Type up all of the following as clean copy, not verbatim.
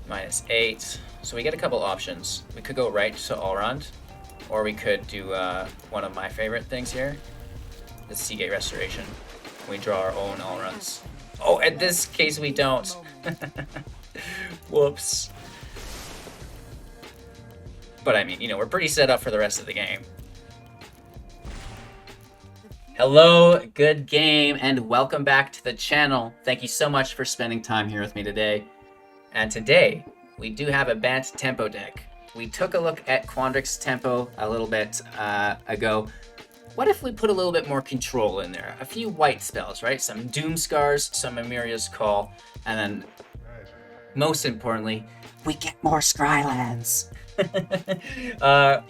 -8. So we get a couple options. We could go right to Alrund, or we could do one of my favorite things here, the Seagate Restoration. We draw our own Alrunds. Oh, in this case we don't. Whoops. But I mean, you know, we're pretty set up for the rest of the game. Hello, good game, and welcome back to the channel. Thank you so much for spending time here with me today. And today, we do have a Bant tempo deck. We took a look at Quandrix tempo a little bit ago. What if we put a little bit more control in there? A few white spells, right? Some Doomskars, some Emeria's Call, and then, most importantly, we get more Scrylands.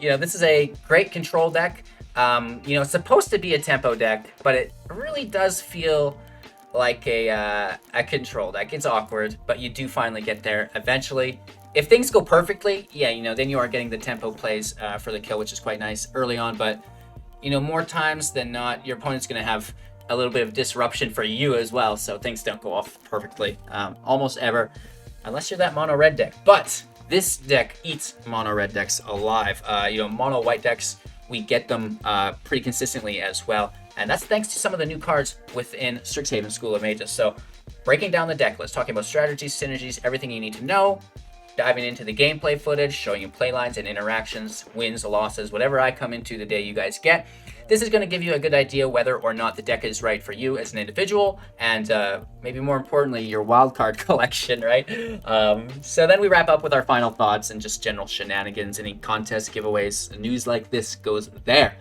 You know, this is a great control deck. You know, it's supposed to be a tempo deck, but it really does feel like a control deck. It's awkward, but you do finally get there eventually. If things go perfectly, yeah, you know, then you are getting the tempo plays for the kill, which is quite nice early on. But, you know, more times than not, your opponent's going to have a little bit of disruption for you as well, so things don't go off perfectly almost ever, unless you're that mono red deck. But this deck eats mono red decks alive. You know, mono white decks, we get them pretty consistently as well. And that's thanks to some of the new cards within Strixhaven School of Mages. So breaking down the deck list, talking about strategies, synergies, everything you need to know, diving into the gameplay footage, showing you playlines and interactions, wins, losses, whatever I come into the day you guys get. This is going to give you a good idea whether or not the deck is right for you as an individual, and maybe more importantly, your wildcard collection, right? So then we wrap up with our final thoughts and just general shenanigans, any contests, giveaways, news like this goes there.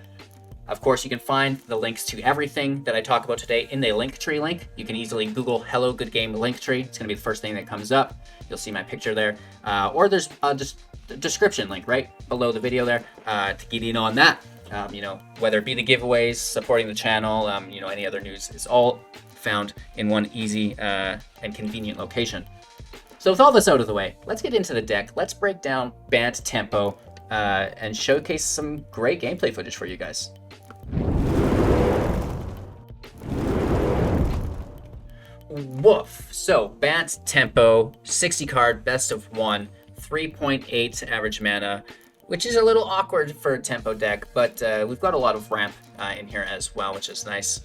Of course, you can find the links to everything that I talk about today in the Linktree link. You can easily Google Hello Good Game Linktree. It's going to be the first thing that comes up. You'll see my picture there. Or there's just the description link right below the video there to get in on that. You know, whether it be the giveaways, supporting the channel, you know, any other news is all found in one easy and convenient location. So with all this out of the way, let's get into the deck. Let's break down Bant tempo and showcase some great gameplay footage for you guys. Woof. So Bant tempo, 60 card, best of 1, 3.8 average mana, which is a little awkward for a tempo deck, but we've got a lot of ramp in here as well, which is nice.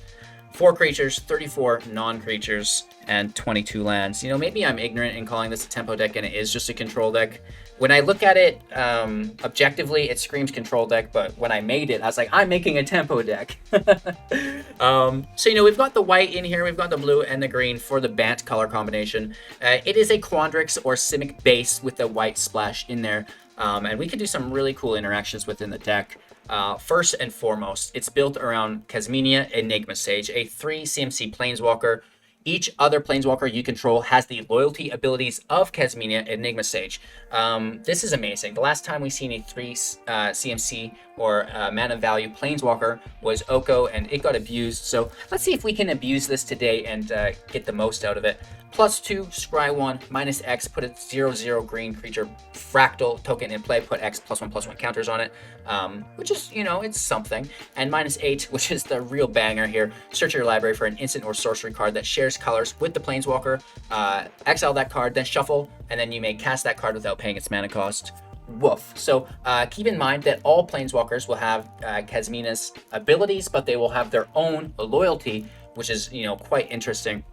4 creatures, 34 non-creatures, and 22 lands. You know, maybe I'm ignorant in calling this a tempo deck and it is just a control deck. When I look at it objectively, it screams control deck, but when I made it, I was like, I'm making a tempo deck. So, you know, we've got the white in here, we've got the blue and the green for the Bant color combination. It is a Quandrix or Simic base with the white splash in there, and we can do some really cool interactions within the deck. First and foremost, it's built around Kasmina, Enigma Sage, a 3 CMC Planeswalker. Each other Planeswalker you control has the loyalty abilities of Kasmina, Enigma Sage. This is amazing. The last time we seen a 3 CMC or mana value Planeswalker was Oko, and it got abused. So let's see if we can abuse this today and get the most out of it. +2, scry 1, -X, put a 0/0 green creature fractal token in play, put X +1/+1 counters on it, which is, you know, it's something. And -8, which is the real banger here, search your library for an instant or sorcery card that shares colors with the Planeswalker, exile that card, then shuffle, and then you may cast that card without paying its mana cost. Woof. So keep in mind that all Planeswalkers will have Kasmina's abilities, but they will have their own loyalty, which is, you know, quite interesting.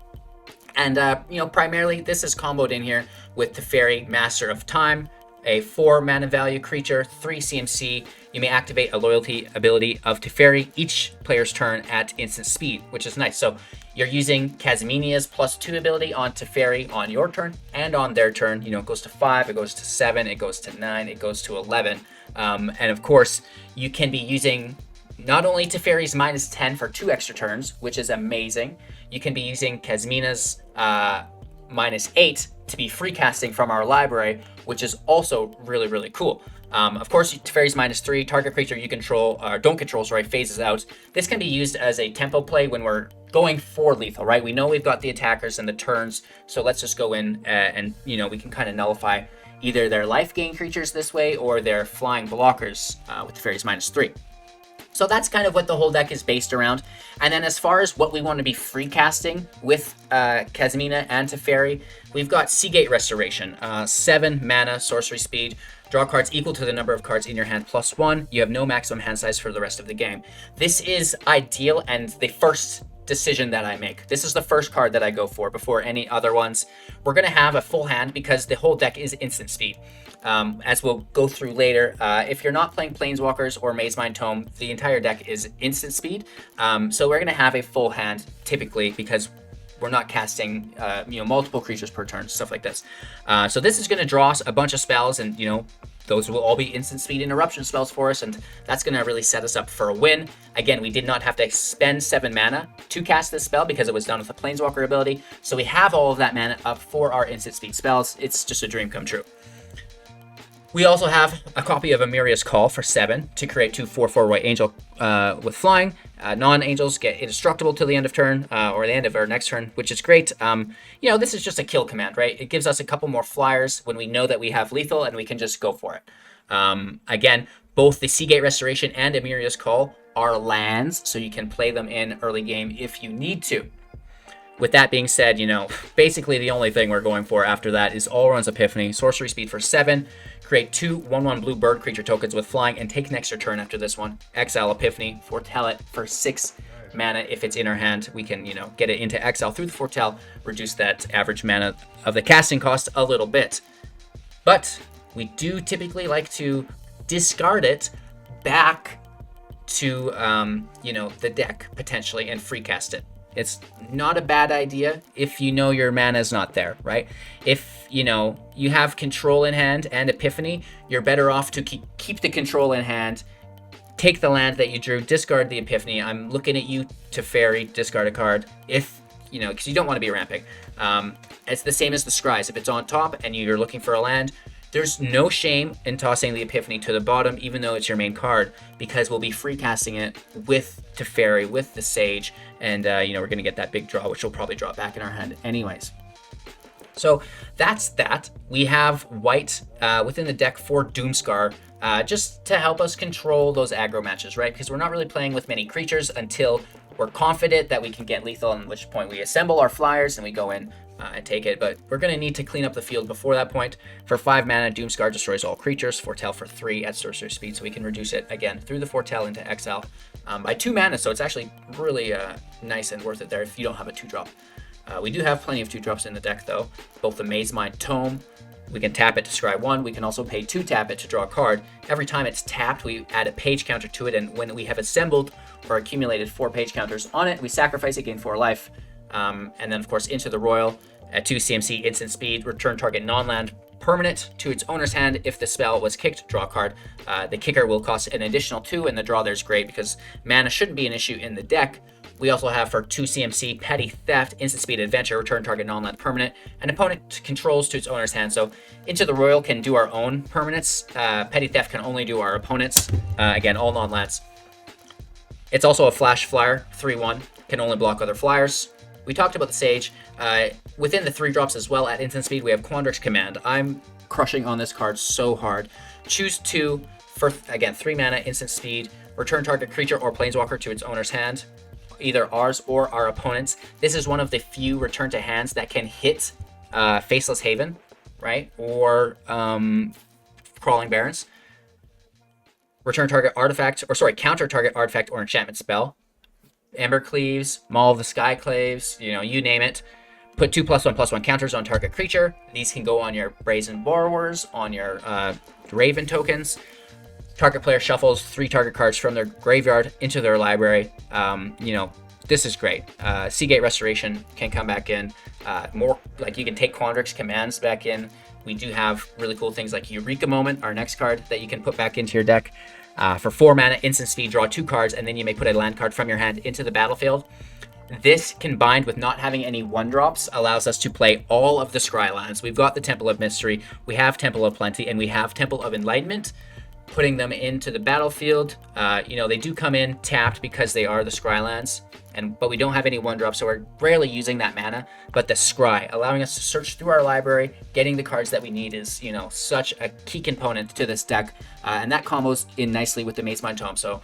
And, you know, primarily this is comboed in here with Teferi, Master of Time, a 4 mana value creature, 3 CMC. You may activate a loyalty ability of Teferi each player's turn at instant speed, which is nice. So you're using Kasmina's +2 ability on Teferi on your turn and on their turn. You know, it goes to 5, it goes to 7, it goes to 9, it goes to 11. And of course, you can be using not only Teferi's -10 for 2 extra turns, which is amazing. You can be using Kasmina's -8 to be free casting from our library, which is also really, really cool. Of course, Teferi's -3, target creature you control, don't control, sorry, phases out. This can be used as a tempo play when we're going for lethal, right? We know we've got the attackers and the turns, so let's just go in and, you know, we can kind of nullify either their life gain creatures this way or their flying blockers with Teferi's -3. So that's kind of what the whole deck is based around. And then as far as what we want to be free casting with Kasmina and Teferi, we've got Seagate Restoration, 7 mana, sorcery speed, draw cards equal to the number of cards in your hand plus 1. You have no maximum hand size for the rest of the game. This is ideal and the first decision that I make. This is the first card that I go for before any other ones. We're going to have a full hand because the whole deck is instant speed. As we'll go through later, if you're not playing Planeswalkers or Mazemind Tome, the entire deck is instant speed. So we're going to have a full hand typically because we're not casting multiple creatures per turn, stuff like this. So this is going to draw us a bunch of spells, and those will all be instant speed interruption spells for us, and that's going to really set us up for a win. Again, we did not have to spend 7 mana to cast this spell because it was done with a Planeswalker ability, so we have all of that mana up for our instant speed spells. It's just a dream come true. We also have a copy of Emeria's Call for 7 to create 2 4/4 white angel with flying. Non-angels get indestructible till the end of turn or the end of our next turn, which is great. This is just a kill command, right? It gives us a couple more flyers when we know that we have lethal and we can just go for it. Again, both the Seagate Restoration and Emeria's Call are lands, so you can play them in early game if you need to. With that being said, basically the only thing we're going for after that is Alrunds Ephiphany, sorcery speed for 7. Create 2 1/1 blue bird creature tokens with flying and take an extra turn after this one. Exile Epiphany, foretell it for 6 mana. If it's in our hand, we can, get it into exile through the foretell, reduce that average mana of the casting cost a little bit. But we do typically like to discard it back to, the deck potentially and free cast it. It's not a bad idea if your mana is not there, right? If, you have control in hand and Epiphany, you're better off to keep the control in hand, take the land that you drew, discard the Epiphany. I'm looking at you, Teferi, discard a card. If, because you don't want to be ramping. It's the same as the Scries. If it's on top and you're looking for a land, there's no shame in tossing the Epiphany to the bottom, even though it's your main card, because we'll be free casting it with Teferi, with the Sage, and we're going to get that big draw, which will probably draw back in our hand anyways. So that's that. We have white within the deck for Doomskar, just to help us control those aggro matches, right? Because we're not really playing with many creatures until we're confident that we can get lethal, at which point we assemble our flyers and we go in and take it. But we're going to need to clean up the field before that point. For 5 mana, Doomskar destroys all creatures, foretell for 3 at sorcerer speed, so we can reduce it again through the foretell into exile by 2 mana, so it's actually really nice and worth it there if you don't have a 2-drop. We do have plenty of 2-drops in the deck though, both the Mazemind Tome. We can tap it to scry 1. We can also pay 2 tap it to draw a card. Every time it's tapped, we add a page counter to it, and when we have assembled or accumulated 4 page counters on it, we sacrifice it, gain 4 life. And then, of course, Into the Roil at 2 CMC, instant speed, return target non-land permanent to its owner's hand. If the spell was kicked, draw a card. The kicker will cost an additional 2, and the draw there's great because mana shouldn't be an issue in the deck. We also have for 2 CMC, Petty Theft, instant speed adventure, return target non-land permanent, and opponent controls to its owner's hand. So Into the Roil can do our own permanents. Petty Theft can only do our opponents. Again, all non-lands. It's also a flash flyer, 3/1, can only block other flyers. We talked about the Sage. Within the 3-drops as well at instant speed, we have Quandrix Command. I'm crushing on this card so hard. Choose 2 for, again, 3 mana, instant speed, return target creature or planeswalker to its owner's hand, either ours or our opponent's. This is one of the few return to hands that can hit Faceless Haven, right? Or Crawling Barrens. Return target artifact, counter target artifact or enchantment spell. Embercleaves, Maul of the Skyclaves, you name it. Put 2 +1/+1 counters on target creature. These can go on your Brazen Borrowers, on your Raven tokens. Target player shuffles 3 target cards from their graveyard into their library. This is great. Seagate Restoration can come back in. More like you can take Quandrix Commands back in. We do have really cool things like Eureka Moment, our next card that you can put back into your deck. For 4 mana, instant speed, draw 2 cards, and then you may put a land card from your hand into the battlefield. This, combined with not having any 1-drops, allows us to play all of the Scry lands. We've got the Temple of Mystery, we have Temple of Plenty, and we have Temple of Enlightenment. Putting them into the battlefield, they do come in tapped because they are the Scry lands, but we don't have any 1-drops, so we're rarely using that mana. But the Scry, allowing us to search through our library, getting the cards that we need is, such a key component to this deck, and that combos in nicely with the Mazemind Tome. So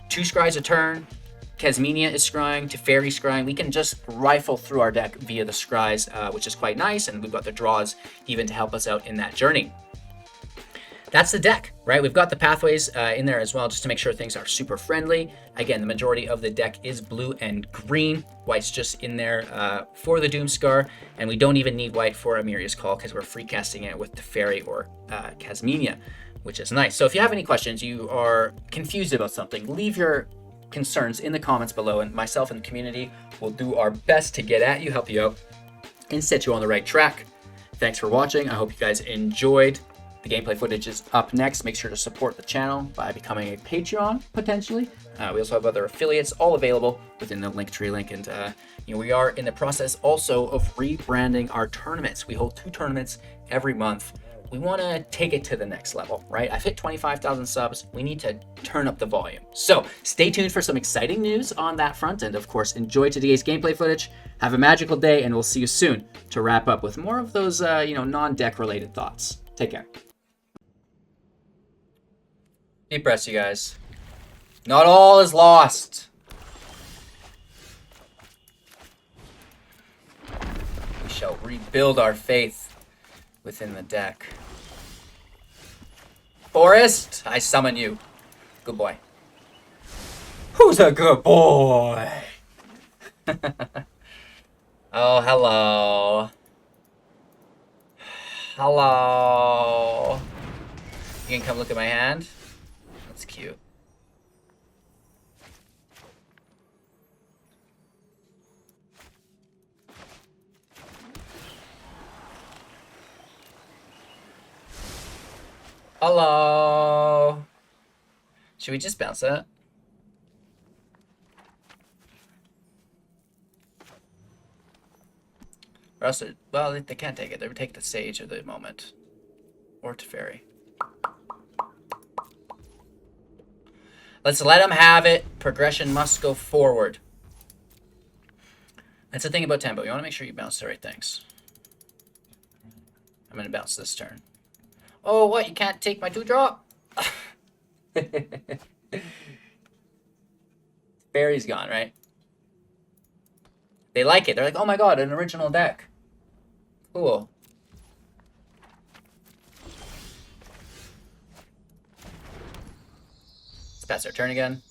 2 scries a turn. Kasmina is scrying, Teferi scrying. We can just rifle through our deck via the scries, which is quite nice, and we've got the draws even to help us out in that journey. That's the deck, right? We've got the pathways in there as well, just to make sure things are super friendly. Again, the majority of the deck is blue and green. White's just in there for the Doomskar, and we don't even need white for Emeria's Call because we're free casting it with Teferi or Kasmina, which is nice. So if you have any questions, you are confused about something, leave your concerns in the comments below, and myself and the community will do our best to get at you, help you out, and set you on the right track. Thanks for watching. I hope you guys enjoyed. The gameplay footage is up next. Make sure to support the channel by becoming a Patreon, potentially. We also have other affiliates, all available within the Linktree link. And we are in the process also of rebranding our tournaments. We hold 2 tournaments every month. We want to take it to the next level, right? I've hit 25,000 subs. We need to turn up the volume. So stay tuned for some exciting news on that front. And of course, enjoy today's gameplay footage. Have a magical day, and we'll see you soon to wrap up with more of those, non-deck related thoughts. Take care. Deep breaths, you guys. Not all is lost. We shall rebuild our faith within the deck. Forest, I summon you. Good boy. Who's a good boy? Oh, hello. Hello. You can come look at my hand? That's cute. Hello. Should we just bounce that? Or else, well, they can't take it. They would take the Sage of the Moment. Or Teferi. Let's let them have it. Progression must go forward. That's the thing about tempo. You want to make sure you bounce the right things. I'm going to bounce this turn. Oh, what? You can't take my 2-drop? Barry's gone, right? They like it. They're like, oh my god, an original deck. Cool. Let's pass our turn again.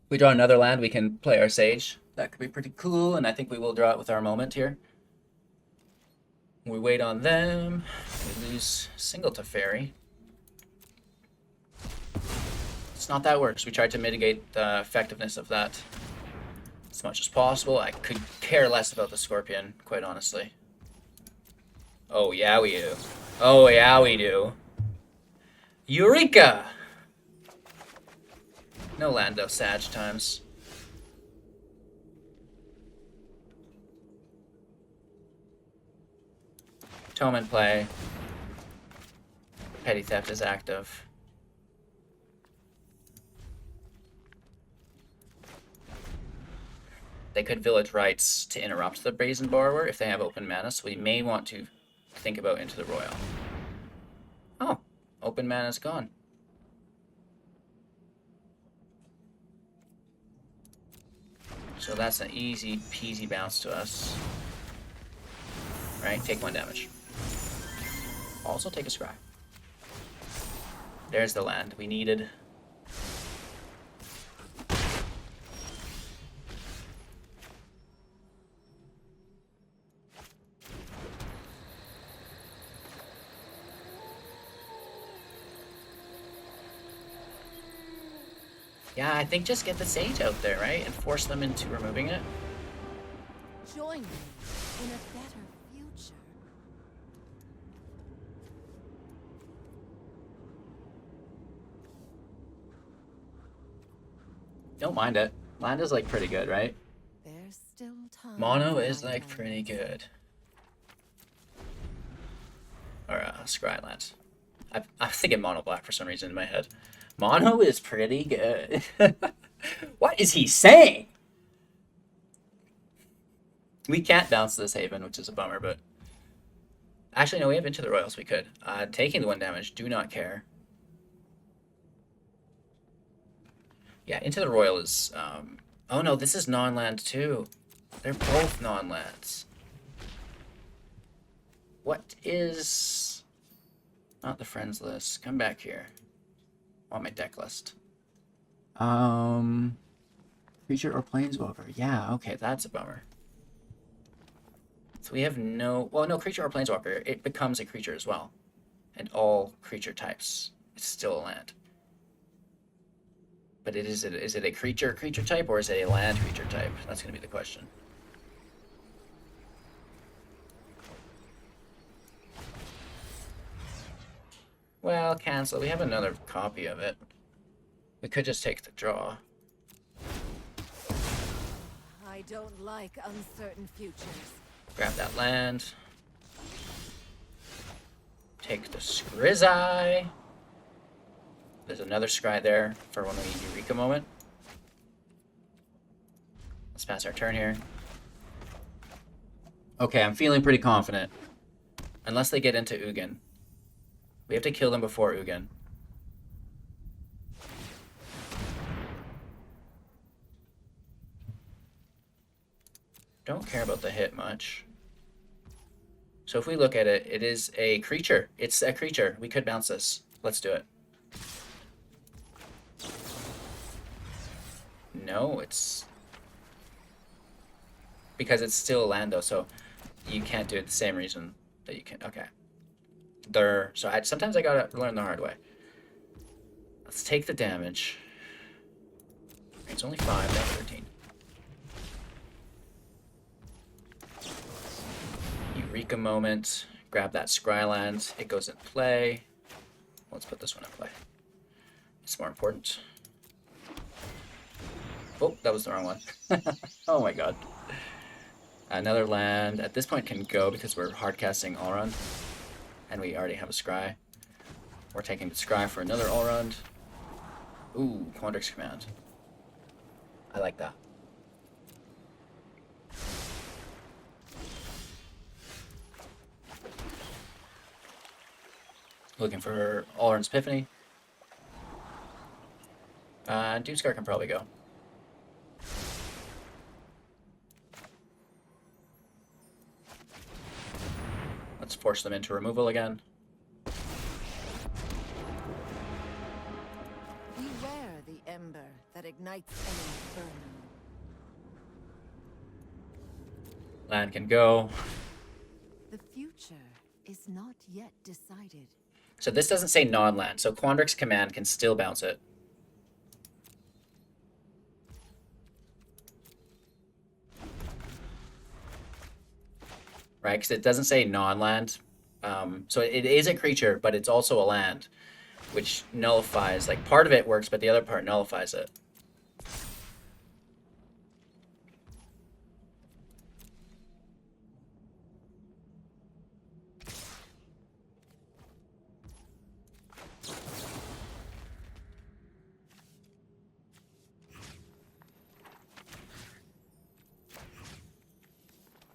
If we draw another land, we can play our Sage. That could be pretty cool, and I think we will draw it with our Moment here. We wait on them. We lose single Teferi. It's not that works. We tried to mitigate the effectiveness of that as much as possible. I could care less about the Scorpion, quite honestly. Oh, yeah, we do. Oh, yeah, we do. Eureka! No Lando Sag times. Tome in play. Petty Theft is active. They could Village Rites to interrupt the Brazen Borrower if they have open mana, so we may want to think about Into the Roil. Oh, open mana's gone. So that's an easy peasy bounce to us. Right, take 1 damage. Also take a scry. There's the land we needed. Yeah, I think just get the Sage out there, right? And force them into removing it. Join me in a better future. Don't mind it. Land is like pretty good, right? There's still time. Mono is like pretty good. Or scry land. I was thinking mono black for some reason in my head. Mono is pretty good. What is he saying? We can't bounce this Haven, which is a bummer, but... Actually, no, we have Into the Royals, we could. Taking the 1 damage, do not care. Yeah, Into the Roil is... Oh no, this is non-land too. They're both non-lands. What is... Not the friends list. Come back here. On my deck list. Creature or planeswalker. Yeah, okay, that's a bummer. So we have no... Well, no, creature or planeswalker. It becomes a creature as well. And all creature types. It's still a land. But is it a creature type, or is it a land creature type? That's going to be the question. Well, cancel. We have another copy of it. We could just take the draw. I don't like uncertain futures. Grab that land. Take the Scryzai. There's another Scry there for when we Eureka Moment. Let's pass our turn here. Okay, I'm feeling pretty confident. Unless they get into Ugin. We have to kill them before Ugin. Don't care about the hit much. So if we look at it, it is a creature. It's a creature. We could bounce this. Let's do it. No, it's... Because it's still a land, though, so you can't do it the same reason that you can... Okay. Sometimes I gotta learn the hard way. Let's take the damage. It's only 5, not 13. Eureka Moment. Grab that Scryland. It goes in play. Let's put this one in play. It's more important. Oh, that was the wrong one. Oh my god. Another land at this point can go because we're hardcasting Alrund. And we already have a Scry. We're taking the Scry for another Alrund. Ooh, Quandrix Command. I like that. Looking for Alrunds Epiphany. Doomskar can probably go. Let's force them into removal again. Beware the ember that ignites any burning. Land can go. The future is not yet decided. So this doesn't say non-land, so Quandrix Command can still bounce it. Right, because it doesn't say non-land. So it is a creature, but it's also a land, which nullifies, like part of it works, but the other part nullifies it.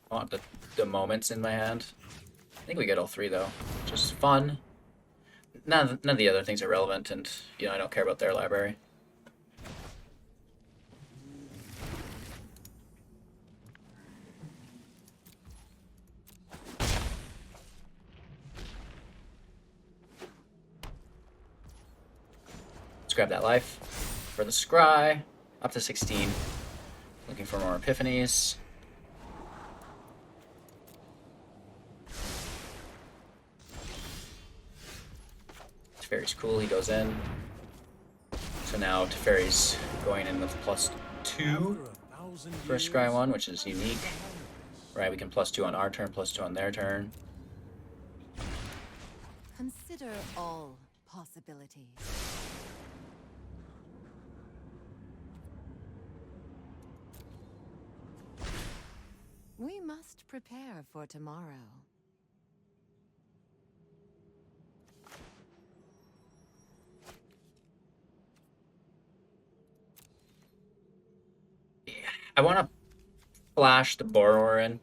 I want the moments in my hand. I think we get all 3 though. Just fun. None of the other things are relevant, and I don't care about their library. Let's grab that life for the Scry. Up to 16. Looking for more Epiphanies. Teferi's cool, he goes in. So now Teferi's going in with +2 for a Scry 1, which is unique. Right, we can +2 on our turn, +2 on their turn. Consider all possibilities. We must prepare for tomorrow. I want to flash the Borrower in.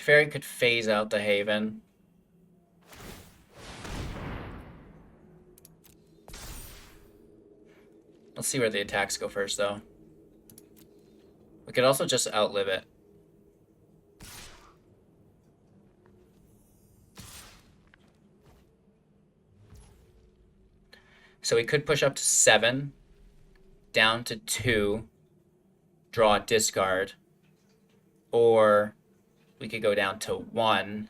Teferi could phase out the Haven. Let's see where the attacks go first, though. We could also just outlive it. So we could push up to 7, down to 2, draw a discard, or we could go down to 1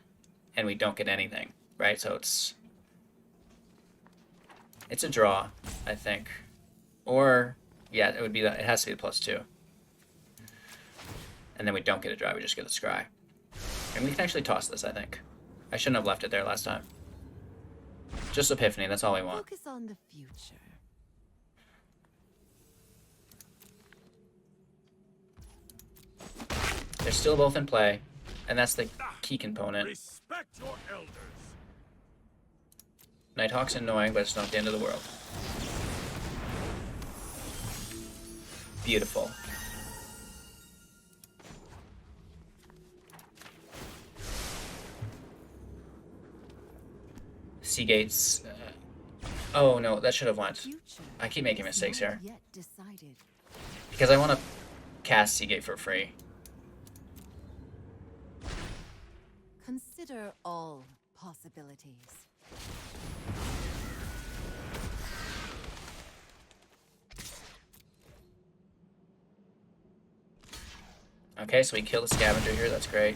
and we don't get anything, right? So it's a draw, I think. Or yeah, it would be that, it has to be the +2. And then we don't get a draw, we just get a scry. And we can actually toss this, I think. I shouldn't have left it there last time. Just Epiphany, that's all we want. Focus on the future. They're still both in play, and that's the key component. Respect your elders. Nighthawk's annoying, but it's not the end of the world. Beautiful. Seagate's... oh no, that should have went. I keep making mistakes here. Because I want to cast Seagate for free. Consider all possibilities. Okay, so we kill the scavenger here, that's great.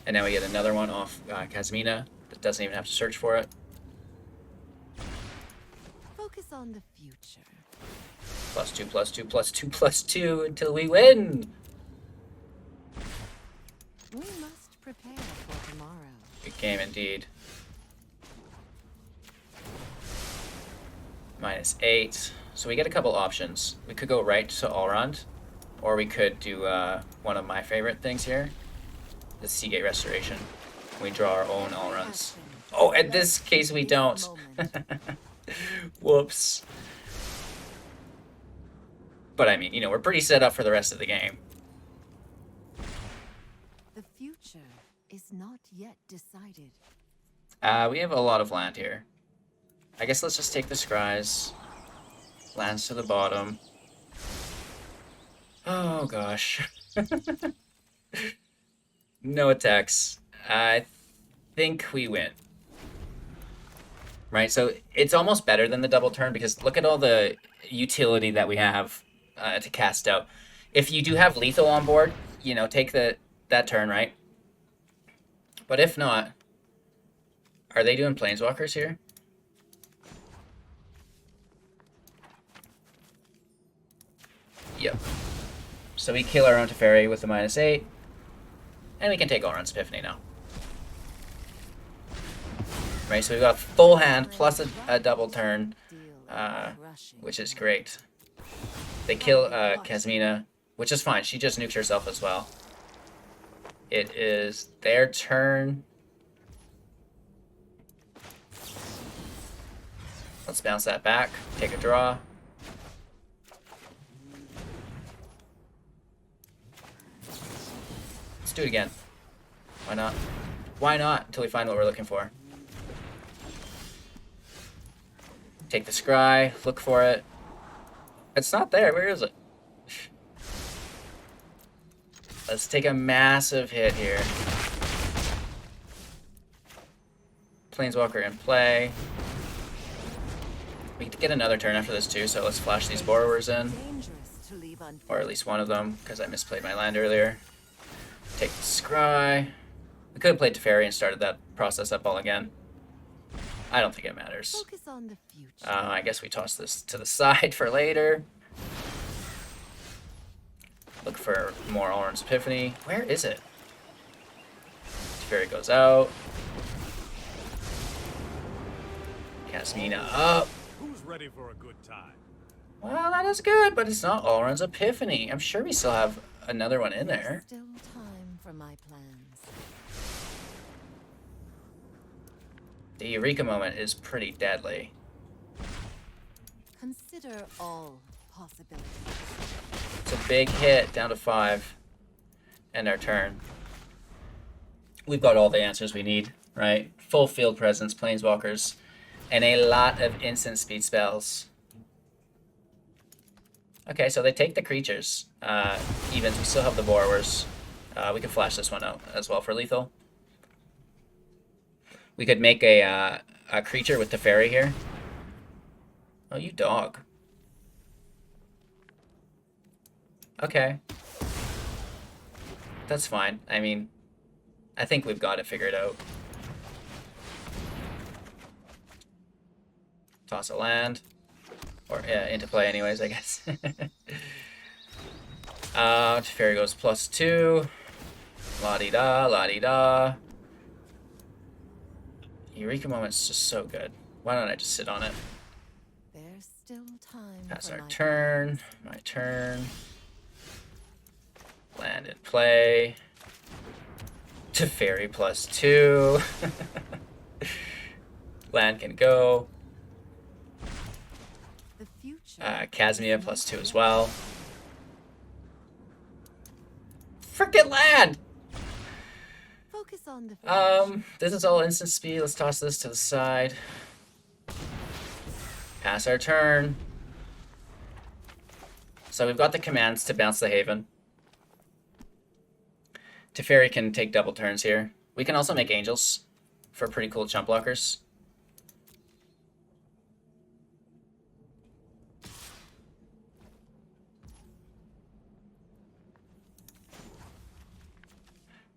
And now we get another one off Kasmina that doesn't even have to search for it. Focus on the future. +2, +2, +2, +2 until we win! We must prepare for tomorrow. Good game indeed. -8. So we get a couple options. We could go right to Alrund, or we could do one of my favorite things here, the Seagate Restoration. We draw our own Alrunds. Oh, in this case we don't. Whoops. But I mean, you know, we're pretty set up for the rest of the game. The future is not yet decided. We have a lot of land here. I guess let's just take the scries. Lands to the bottom. Oh gosh. No attacks. I think we win. Right, so it's almost better than the double turn because look at all the utility that we have to cast out. If you do have lethal on board, you know, take that turn, right? But if not, are they doing planeswalkers here? Yep. So we kill our own Teferi with the -8, and we can take Alrunds Ephiphany now. Right, so we've got full hand plus a double turn, which is great. They kill Kasmina, which is fine. She just nukes herself as well. It is their turn. Let's bounce that back, take a draw. Let's do it again. Why not? Why not until we find what we're looking for? Take the scry, look for it. It's not there. Where is it? Let's take a massive hit here. Planeswalker in play. We get another turn after this too, so let's flash these borrowers in. Or at least one of them, because I misplayed my land earlier. Take the scry. We could have played Teferi and started that process up all again. I don't think it matters. Focus on the future. I guess we toss this to the side for later. Look for more Alrunds Ephiphany. Where is it? Teferi goes out. Kasmina up. Who's ready for a good time? Well, that is good, but it's not Alrunds Ephiphany. I'm sure we still have another one in there. Still time for my plans. The Eureka Moment is pretty deadly. Consider all possibilities. It's a big hit, down to 5. End our turn. We've got all the answers we need, right? Full field presence, planeswalkers, and a lot of instant speed spells. Okay, so they take the creatures. Evens, we still have the borrowers. We can flash this one out as well for lethal. We could make a creature with Teferi here. Oh, you dog. Okay. That's fine. I mean, I think we've got it figured out. Toss a land. Or, yeah, into play anyways, I guess. Teferi goes +2. La-di-da, la-di-da. Eureka Moment's just so good. Why don't I just sit on it? There's still time. Pass our turn. My turn. Land in play. Teferi +2. Land can go. The future. Kasmina +2 as well. Frickin' land! Focus on the This is all instant speed. Let's toss this to the side. Pass our turn. So we've got the commands to bounce the Haven. Teferi can take double turns here. We can also make angels for pretty cool chump blockers.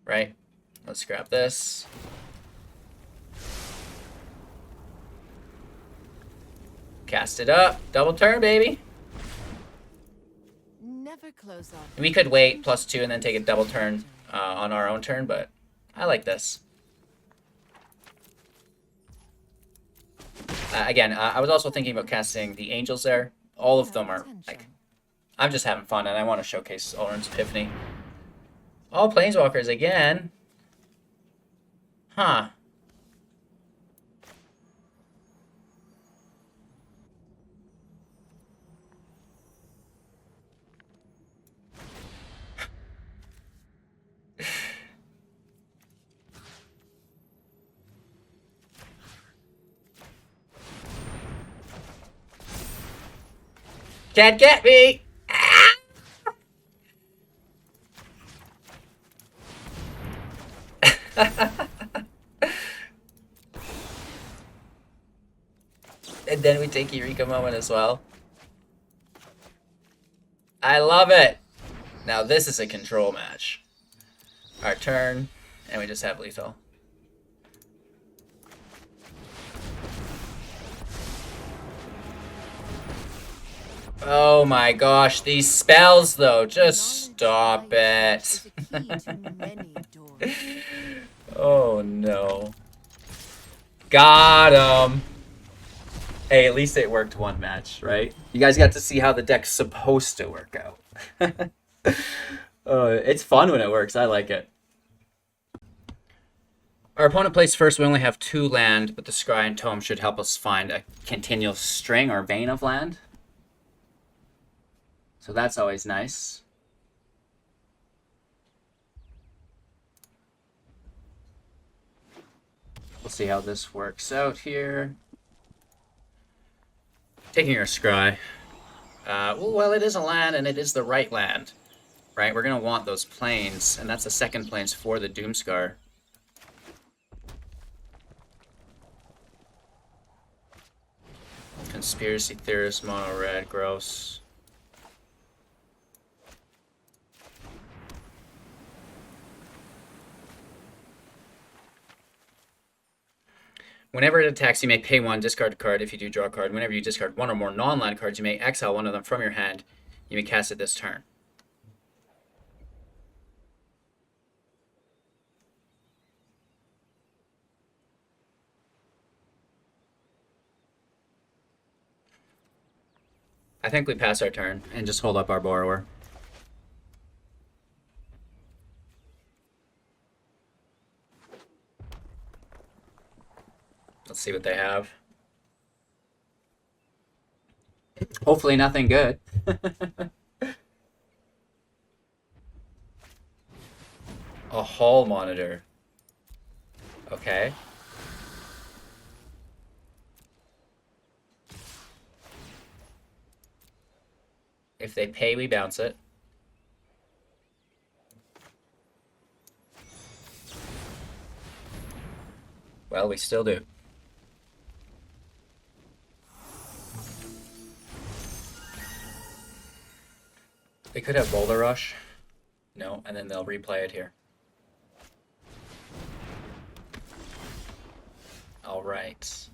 Right? Let's grab this. Cast it up. Double turn, baby. never close off. We could wait +2 and then take a double turn on our own turn, but I like this. Again, I was also thinking about casting the angels there. All of them are, like, I'm just having fun, and I want to showcase Alrunds Ephiphany. All planeswalkers again. Huh. Can't get me! Ah! And then we take Eureka Moment as well. I love it! Now this is a control match. Our turn, and we just have lethal. Oh my gosh, these spells though, just stop it. Oh no. Got him. Hey, at least it worked one match, right? You guys got to see how the deck's supposed to work out. It's fun when it works, I like it. Our opponent plays first, we only have 2 land, but the Scry and Tome should help us find a continual string or vein of land. So that's always nice. We'll see how this works out here. Taking our Scry. Well, it is a land, and it is the right land. Right? We're going to want those planes, and that's the second planes for the Doomskar. Conspiracy Theorist, mono red, gross. Whenever it attacks, you may pay 1, discard a card. If you do, draw a card. Whenever you discard 1 or more non-land cards, you may exile one of them from your hand. You may cast it this turn. I think we pass our turn and just hold up our borrower. Let's see what they have. Hopefully nothing good. A hall monitor. Okay. If they pay, we bounce it. Well, we still do. They could have Boulder Rush. No, and then they'll replay it here. Alright.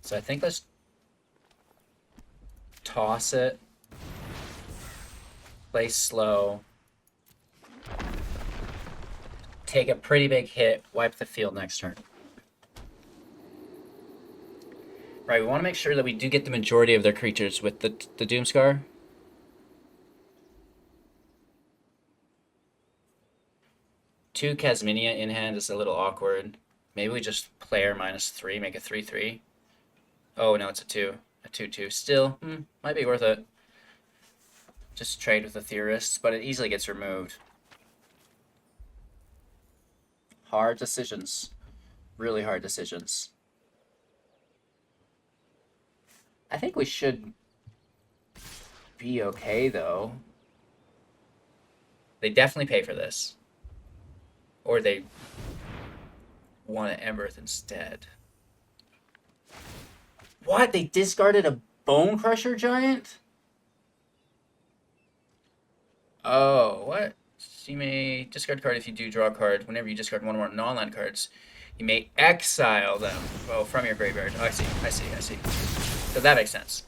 So I think let's toss it. Play slow. Take a pretty big hit. Wipe the field next turn. Right, we want to make sure that we do get the majority of their creatures with the Doomskar. Two Kasmina in hand is a little awkward. Maybe we just player -3, make it 3/3. Oh, no, it's a 2. A 2/2. Still, might be worth it. Just trade with the Theorists, but it easily gets removed. Hard decisions. Really hard decisions. I think we should be okay, though. They definitely pay for this. Or they want an Emberth instead. What? They discarded a Bone Crusher Giant? Oh, what? So you may discard a card if you do draw a card. Whenever you discard one or more non-land cards, you may exile them. Oh, from your graveyard. Oh, I see. So that makes sense.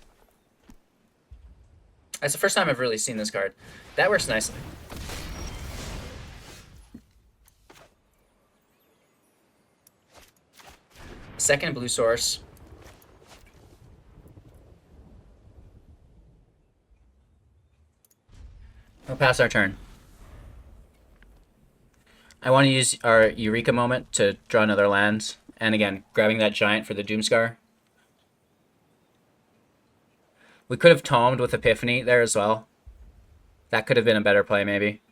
That's the first time I've really seen this card. That works nicely. Second blue source. We'll pass our turn. I want to use our Eureka Moment to draw another land. And again, grabbing that giant for the Doomskar. We could have tomed with Epiphany there as well. That could have been a better play, maybe.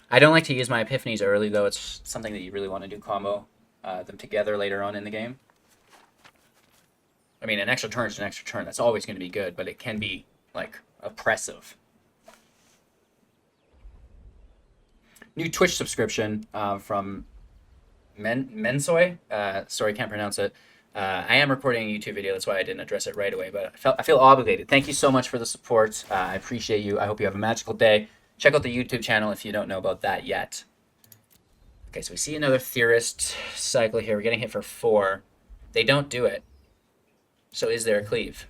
I don't like to use my Epiphanies early, though. It's something that you really want to do combo them together later on in the game. I mean, an extra turn is an extra turn. That's always going to be good, but it can be, like, oppressive. New Twitch subscription from Mensoy. Sorry, can't pronounce it. I am recording a YouTube video, that's why I didn't address it right away, but I feel obligated. Thank you so much for the support. I appreciate you. I hope you have a magical day. Check out the YouTube channel if you don't know about that yet. Okay, so we see another Theorist cycle here. We're getting hit for 4. They don't do it. So is there a cleave?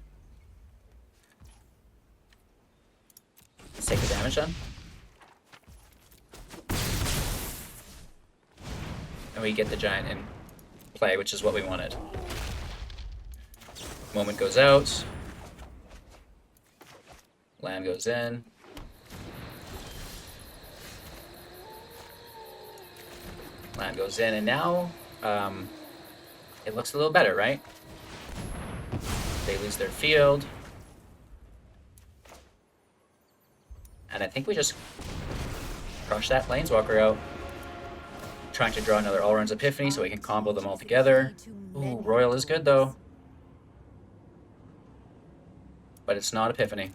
Let's take the damage on. And we get the giant in play, which is what we wanted. Moment goes out. Land goes in. Land goes in, and now it looks a little better, right? They lose their field. And I think we just crush that Planeswalker out. Trying to draw another Alrunds Ephiphany so we can combo them all together. Ooh, Royal is good, though. But it's not Epiphany.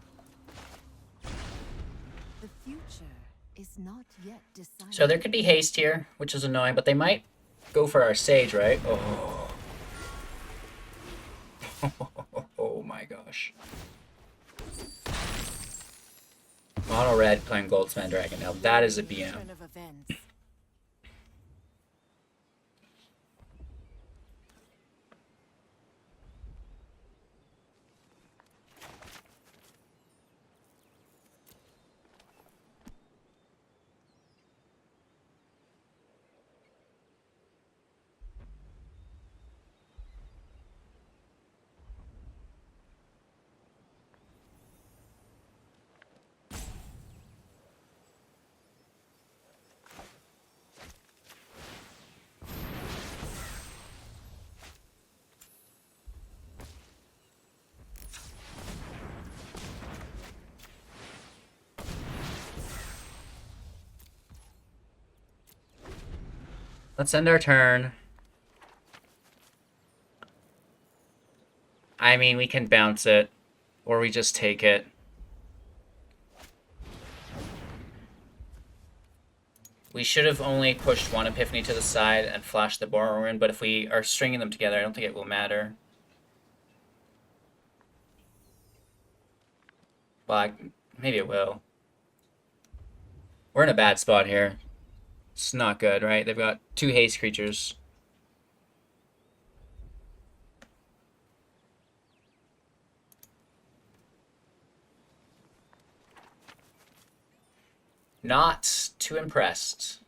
The future is not yet decided. So there could be haste here, which is annoying, but they might go for our Sage, right? Oh. Oh my gosh. Mono red playing Goldsman Dragon. Now that is a BM. Turn of events. Let's end our turn. I mean, we can bounce it, or we just take it. We should have only pushed one Epiphany to the side and flashed the Borrower in, but if we are stringing them together, I don't think it will matter. Well, maybe it will. We're in a bad spot here. It's not good, right? They've got 2 haste creatures. Not too impressed.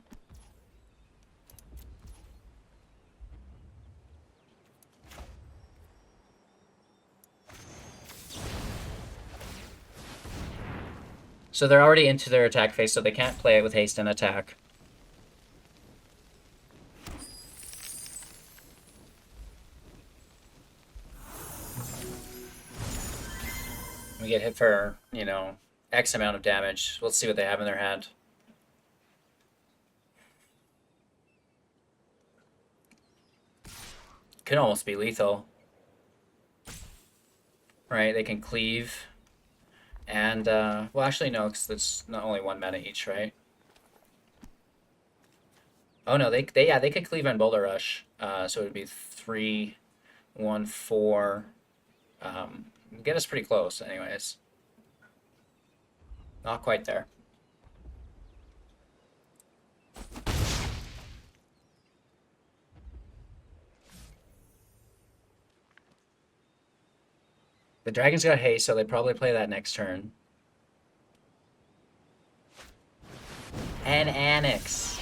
So they're already into their attack phase, so they can't play it with haste and attack. We get hit for, you know, X amount of damage. Let's see what they have in their hand. Could almost be lethal. Right, they can cleave. And, well, actually, no, because it's not only 1 mana each, right? Oh, no, they could cleave and Boulder Rush. So it would be 3, 1, 4. Get us pretty close, anyways. Not quite there. The dragon's got haste, so they probably play that next turn. And Annex.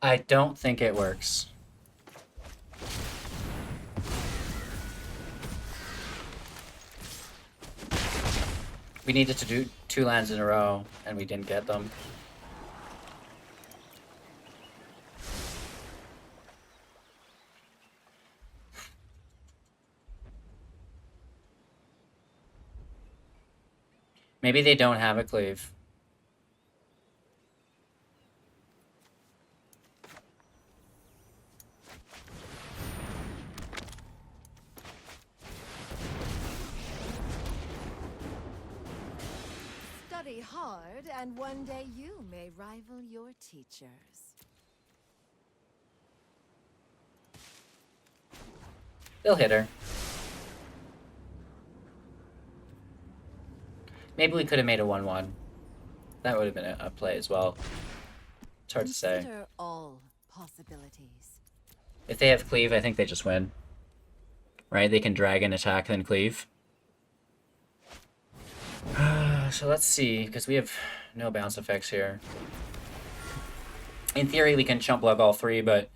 I don't think it works. We needed to do 2 lands in a row, and we didn't get them. Maybe they don't have a cleave. Study hard, and one day you may rival your teachers. They'll hit her. Maybe we could have made a 1/1. That would have been a play as well. It's hard to say. Consider all possibilities. If they have cleave, I think they just win. Right? They can dragon, attack, then cleave. So let's see, because we have no bounce effects here. In theory, we can chump block all 3, but,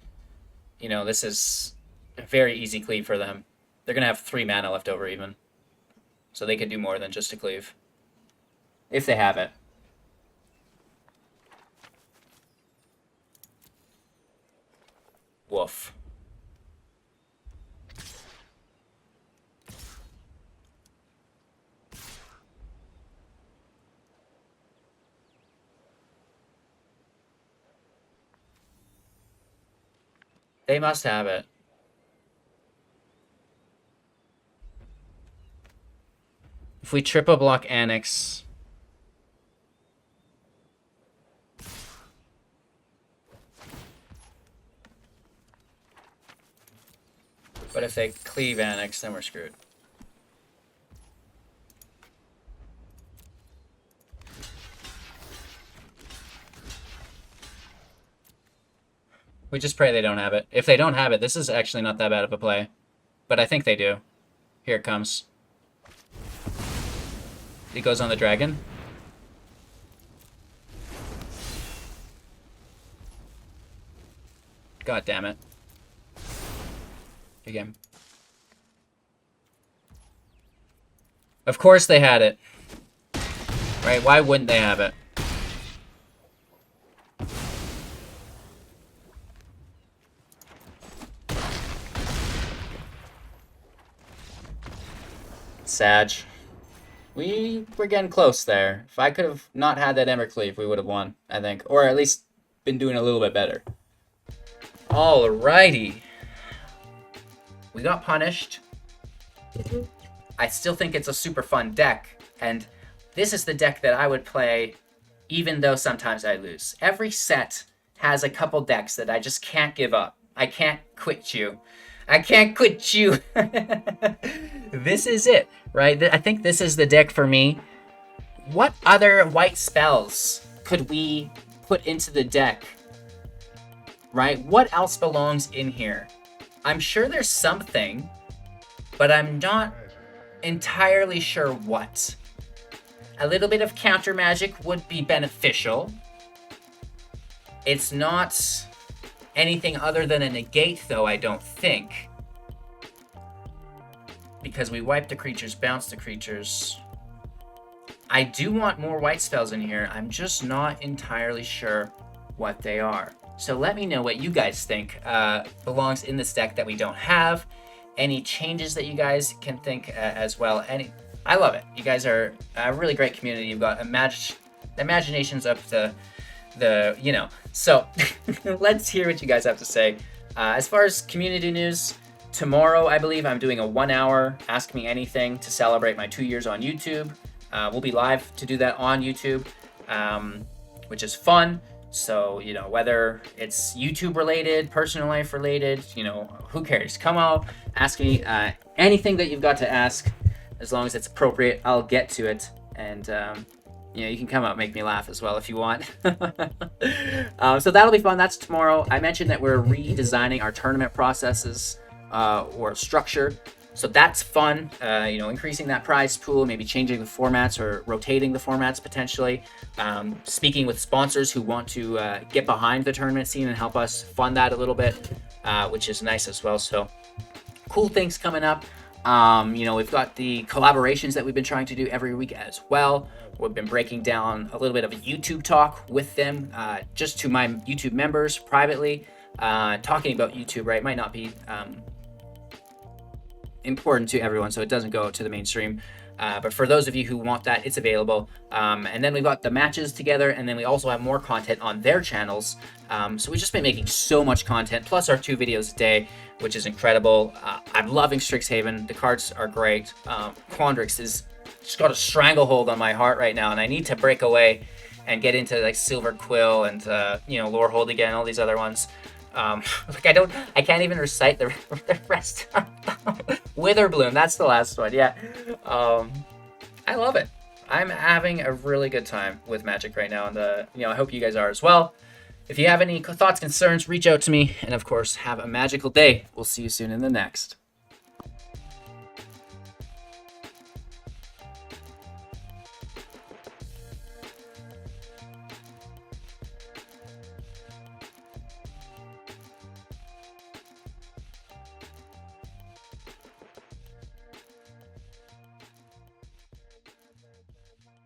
you know, this is a very easy cleave for them. They're going to have 3 mana left over even. So they could do more than just a cleave. If they have it. Woof. They must have it. If we triple block Annex... But if they cleave Annex, then we're screwed. We just pray they don't have it. If they don't have it, this is actually not that bad of a play. But I think they do. Here it comes. It goes on the dragon. God damn it. Again. Of course they had it. Right? Why wouldn't they have it? Sag. We were getting close there. If I could have not had that Embercleave, we would have won, I think. Or at least been doing a little bit better. Alrighty. We got punished. I still think it's a super fun deck, and this is the deck that I would play even though sometimes I lose. Every set has a couple decks that I just can't give up. I can't quit you. I can't quit you. This is it, right? I think this is the deck for me. What other white spells could we put into the deck, right? What else belongs in here? I'm sure there's something, but I'm not entirely sure what. A little bit of counter magic would be beneficial. It's not anything other than a negate, though, I don't think. Because we wipe the creatures, bounce the creatures. I do want more white spells in here. I'm just not entirely sure what they are. So let me know what you guys think belongs in this deck that we don't have. Any changes that you guys can think as well. I love it. You guys are a really great community. You've got imaginations up to the, you know. So let's hear what you guys have to say. As far as community news, tomorrow, I believe, I'm doing a 1-hour Ask Me Anything to celebrate my 2 years on YouTube. We'll be live to do that on YouTube, which is fun. So, you know, whether it's YouTube related, personal life related, you know, who cares? Come out, ask me anything that you've got to ask, as long as it's appropriate. I'll get to it. And, you know, you can come out and make me laugh as well if you want. So that'll be fun. That's tomorrow. I mentioned that we're redesigning our tournament processes or structure. So that's fun, you know, increasing that prize pool, maybe changing the formats or rotating the formats potentially. Speaking with sponsors who want to get behind the tournament scene and help us fund that a little bit, which is nice as well. So cool things coming up. You know, we've got the collaborations that we've been trying to do every week as well. We've been breaking down a little bit of a YouTube talk with them, just to my YouTube members privately. Talking about YouTube, right, might not be important to everyone, so it doesn't go to the mainstream. But for those of you who want that, it's available. And then we've got the matches together, and then we also have more content on their channels. So we've just been making so much content, plus our 2 videos a day, which is incredible. I'm loving Strixhaven. The cards are great. Quandrix is just got a stranglehold on my heart right now, and I need to break away and get into like Silver Quill and you know, Lorehold again, all these other ones. Like I can't even recite the rest. Witherbloom, that's the last one. Yeah. I love it. I'm having a really good time with Magic right now, and you know, I hope you guys are as well. If you have any thoughts, concerns, reach out to me, and of course, have a magical day. We'll see you soon in the next.